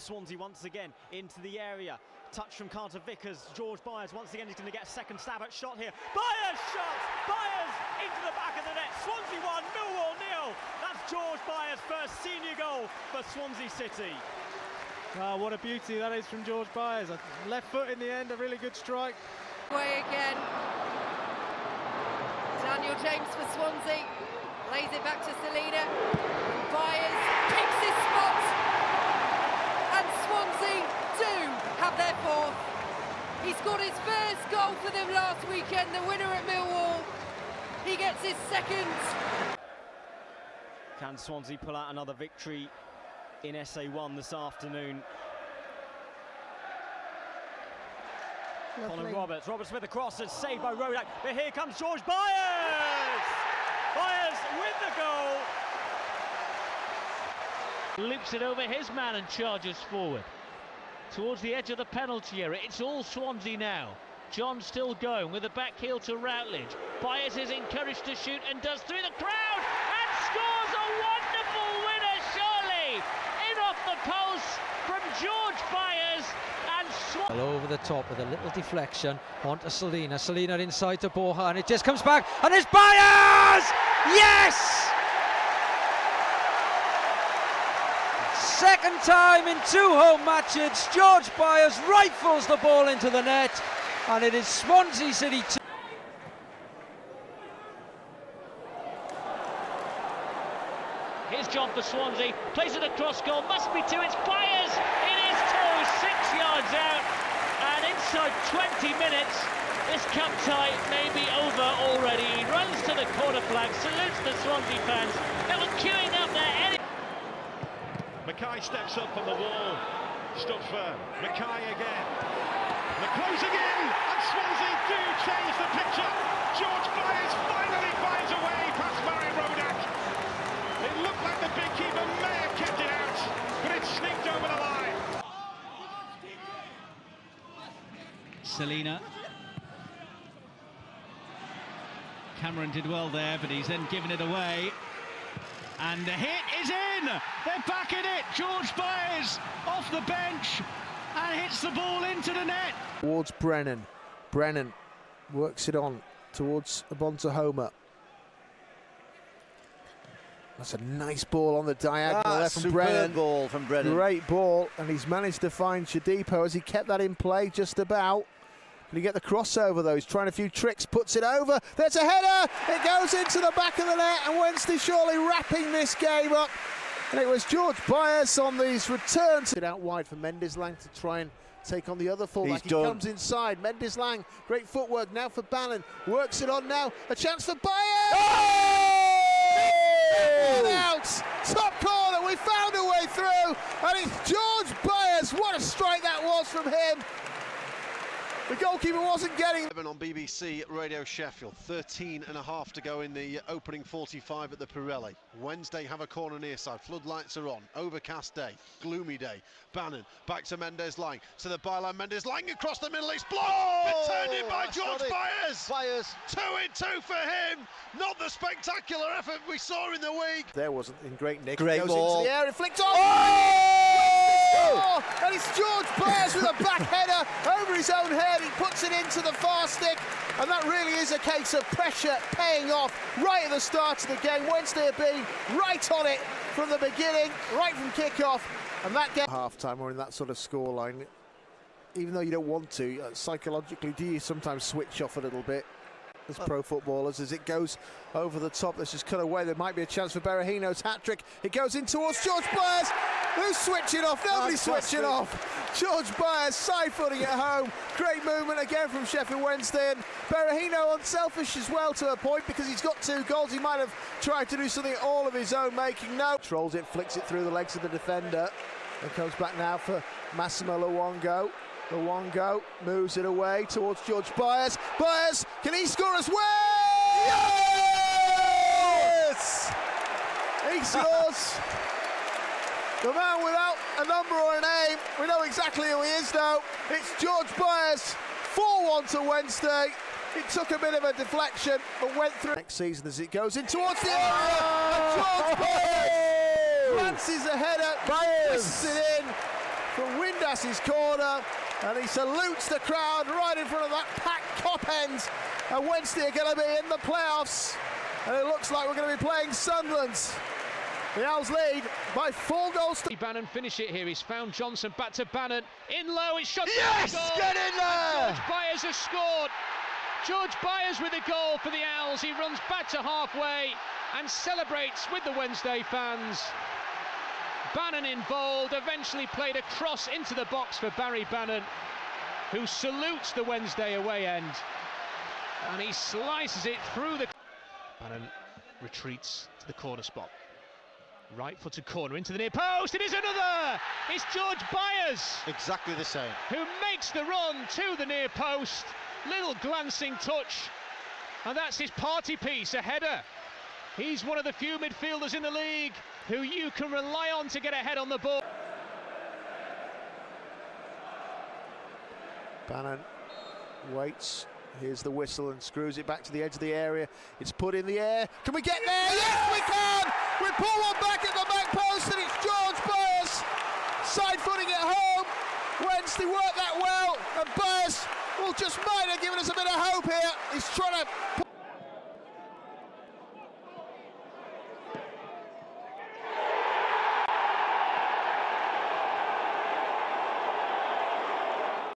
Swansea once again into the area. Touch from Carter Vickers. George Byers once again is going to get a second stab at shot here. Byers shot! Byers into the back of the net. Swansea 1, Millwall 0. That's George Byers' first senior goal for Swansea City. Wow, what a beauty that is from George Byers. Left foot in the end, a really good strike. Way again. Daniel James for Swansea. Lays it back to Selina. Byers kicks his spot. And Swansea do have their fourth. He scored his first goal for them last weekend, the winner at Millwall. He gets his second. Can Swansea pull out another victory in SA1 this afternoon? Colin Roberts with the cross and saved by Rodak, but here comes George Byers! Byers with the goal! Loops it over his man and charges forward towards the edge of the penalty area. It's all Swansea now. John still going with the back heel to Routledge. Byers is encouraged to shoot and does through the crowd and scores a wonderful winner, surely! In off the post from George Byers, and all over the top with a little deflection onto Selina. Selina inside to Borja, and it just comes back, and it's Byers! Yes! Second time in 2 home matches, George Byers rifles the ball into the net, and it is Swansea City 2. Here's John for Swansea, plays it across goal, must be 2, it's Byers, it is 2, 6 yards out, and inside 20 minutes, this cup tie may be over already. He runs to the corner flag, salutes the Swansea fans, they were queuing up there. Mackay steps up on the wall, stood firm, Mackay again, the closing in, and Swansea do change the picture. George Byers finally finds a way past Barry Rodak. It looked like the big keeper may have kept it out, but it sneaked over the line. Selina. Cameron did well there, but he's then given it away. And the hit is in! They're back in it! George Byers off the bench and hits the ball into the net. Towards Brennan. Brennan works it on towards Homer. That's a nice ball on the diagonal there from Brennan. Ball from Brennan. Great ball, and he's managed to find Shadipo as he kept that in play just about. Can he get the crossover though? He's trying a few tricks, puts it over. There's a header! It goes into the back of the net, and Wednesday surely wrapping this game up. And it was George Byers on these returns. It out wide for Mendes-Lang to try and take on the other fullback. He comes inside. Mendes-Lang, great footwork now for Bannon. Works it on now. A chance for Byers! Oh! Out! Top corner. We found a way through, and it's George Byers. What a strike that was from him. The goalkeeper wasn't getting... On BBC Radio Sheffield, 13.5 to go in the opening 45 at the Pirelli. Wednesday have a corner near side, floodlights are on, overcast day, gloomy day. Bannon, back to Mendes-Lang, to the byline, Mendes-Lang across the middle, it's blocked, but turned in by George Byers! 2 in 2 for him, not the spectacular effort we saw in the week. There wasn't in great nick. Great goes ball. Into the air, it flicks on! Oh! And it's George Byers with a back header over his own head. He puts it into the far stick, and that really is a case of pressure paying off right at the start of the game. Wednesday have been right on it from the beginning, right from kick-off, and that game... Half-time or in that sort of scoreline, even though you don't want to, psychologically, do you sometimes switch off a little bit as pro footballers as it goes over the top? Let's just cut away. There might be a chance for Berahino's hat-trick. It goes in towards George Byers. Who's switching off? Nobody's switching off. George Byers side-footing at home. Great movement again from Sheffield Wednesday, and Berahino unselfish as well to a point because he's got 2 goals. He might have tried to do something all of his own making. No. Trolls it, flicks it through the legs of the defender, and comes back now for Massimo Luongo. Luongo moves it away towards George Byers. Byers, can he score as well? Yes! He scores. The man without a number or a name. We know exactly who he is though. It's George Byers. 4-1 to Wednesday. It took a bit of a deflection, but went through next season as it goes in towards the area. George Byers glances a header, puts it in. from Windas's corner, and he salutes the crowd right in front of that packed Cop end. And Wednesday are going to be in the playoffs, and it looks like we're going to be playing Sunderland. The Owls lead by 4 goals. Bannon finish it here. He's found Johnson, back to Bannon, in low, it's shot. Yes, get in there! George Byers has scored. George Byers with a goal for the Owls. He runs back to halfway and celebrates with the Wednesday fans. Bannon involved, eventually played a cross into the box for Barry Bannon, who salutes the Wednesday away end, and he slices it through the... Bannon retreats to the corner spot. Right-footed corner into the near post, it is another! It's George Byers! Exactly the same. Who makes the run to the near post. Little glancing touch, and that's his party piece, a header. He's one of the few midfielders in the league who you can rely on to get ahead on the ball. Bannon waits. Here's the whistle and screws it back to the edge of the area. It's put in the air. Can we get there? Yes, we can! We pull one back at the back post, and it's George Byers side footing it home. Wednesday worked that well, and Byers will just might have given us a bit of hope here. He's trying to